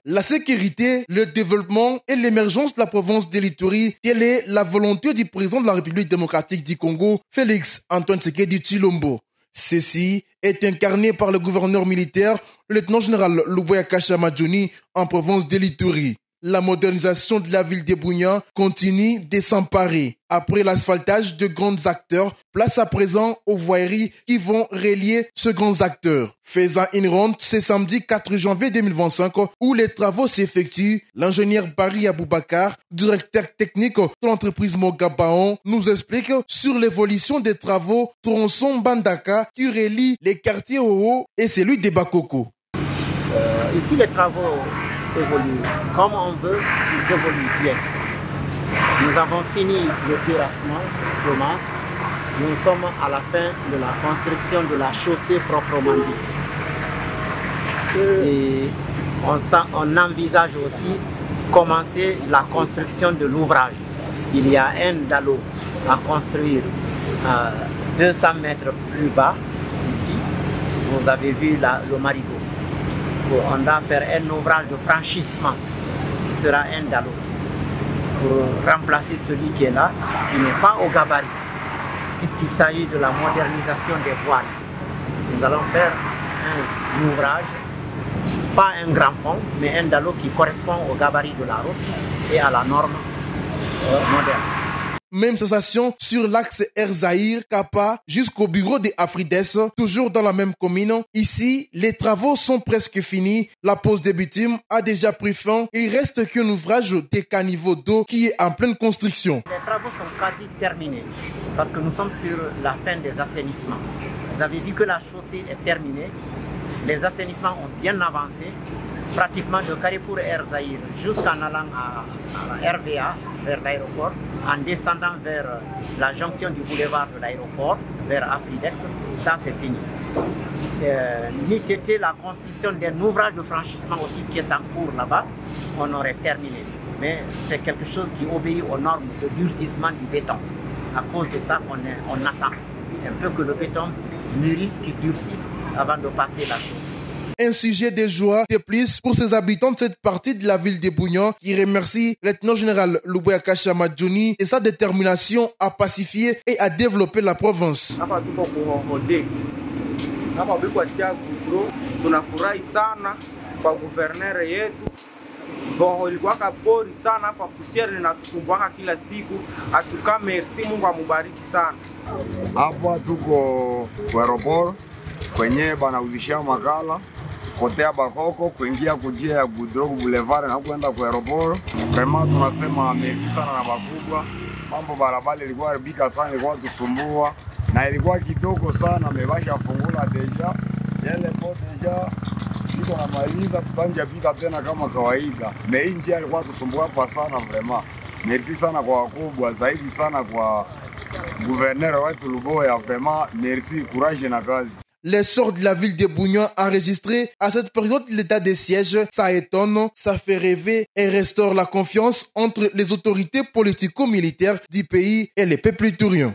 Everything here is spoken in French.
la sécurité, le développement et l'émergence de la province de l'Ituri. Telle est la volonté du président de la République démocratique du Congo, Félix Antoine Tshisekedi Tshilombo. Ceci est incarné par le gouverneur militaire, le lieutenant-général Luboya Kasha Djoni, en province de l'Ituri. La modernisation de la ville de Bunia continue de s'emparer. Après l'asphaltage de grands acteurs, place à présent aux voiries qui vont relier ces grands acteurs. Faisant une ronde ce samedi 4 janvier 2025 où les travaux s'effectuent, l'ingénieur Barry Aboubakar, directeur technique de l'entreprise Mogabaon, nous explique sur l'évolution des travaux tronçon Bandaka qui relie les quartiers Oho et celui de Bakoko. Ici, les travaux évoluent comme on veut, ils évoluent bien. Nous avons fini le terrassement de masse. Nous sommes à la fin de la construction de la chaussée proprement dite. Et on envisage aussi commencer la construction de l'ouvrage. Il y a un dallo à construire 200 mètres plus bas, ici. Vous avez vu le marigot. On va faire un ouvrage de franchissement qui sera un dallo pour remplacer celui qui est là, qui n'est pas au gabarit, puisqu'il s'agit de la modernisation des voiles. Nous allons faire un ouvrage, pas un grand pont, mais un dallo qui correspond au gabarit de la route et à la norme moderne. Même sensation sur l'axe Erzaïr-Kapa jusqu'au bureau de Afrides, toujours dans la même commune. Ici, les travaux sont presque finis. La pose des bitumes a déjà pris fin. Il reste qu'un ouvrage des caniveaux d'eau qui est en pleine construction. Les travaux sont quasi terminés parce que nous sommes sur la fin des assainissements. Vous avez vu que la chaussée est terminée. Les assainissements ont bien avancé. Pratiquement de Carrefour Erzaïr jusqu'en allant à la RVA, vers l'aéroport, en descendant vers la jonction du boulevard de l'aéroport, vers Afridex, ça c'est fini. N'était la construction d'un ouvrage de franchissement aussi qui est en cours là-bas, on aurait terminé. Mais c'est quelque chose qui obéit aux normes de durcissement du béton. À cause de ça, on attend un peu que le béton mûrisse, qu'il durcisse avant de passer la chaussée. Un sujet de joie de plus pour ces habitants de cette partie de la ville de Bunia qui remercie le lieutenant-général Luboya Kasha Djoni et sa détermination à pacifier et à développer la province. Tunafurahi sana kwa guverneur yetu. Ilikuwa kabori sana hapa kusiere na tusumbuaka kila siku. Atuka merci, Mungu amubariki sana. Hapa tuko kwa aeroport kwenye banauzisha makala kotea Bakoko kuingia kujia ya Budrogu Boulevard na kwenda kwa aeroport. Vraiment tunasema merci sana na bakubwa. Mambo barabara ilikuwa haribika sana, ilikuwa tusumbua na ilikuwa kidogo sana, mebasha fungula deja. Yale po deja iko na maliza tutanja pita tena kama kawaida. Na hii njia ilikuwa tusumbua hapa sana vraiment. Merci sana kwa wakubwa, zaidi sana kwa gouverneur wetu Luboya, vraiment merci, courage na kazi. L'essor de la ville de Bunia enregistré à cette période de l'état de siège, ça étonne, ça fait rêver et restaure la confiance entre les autorités politico-militaires du pays et les peuples ituriens.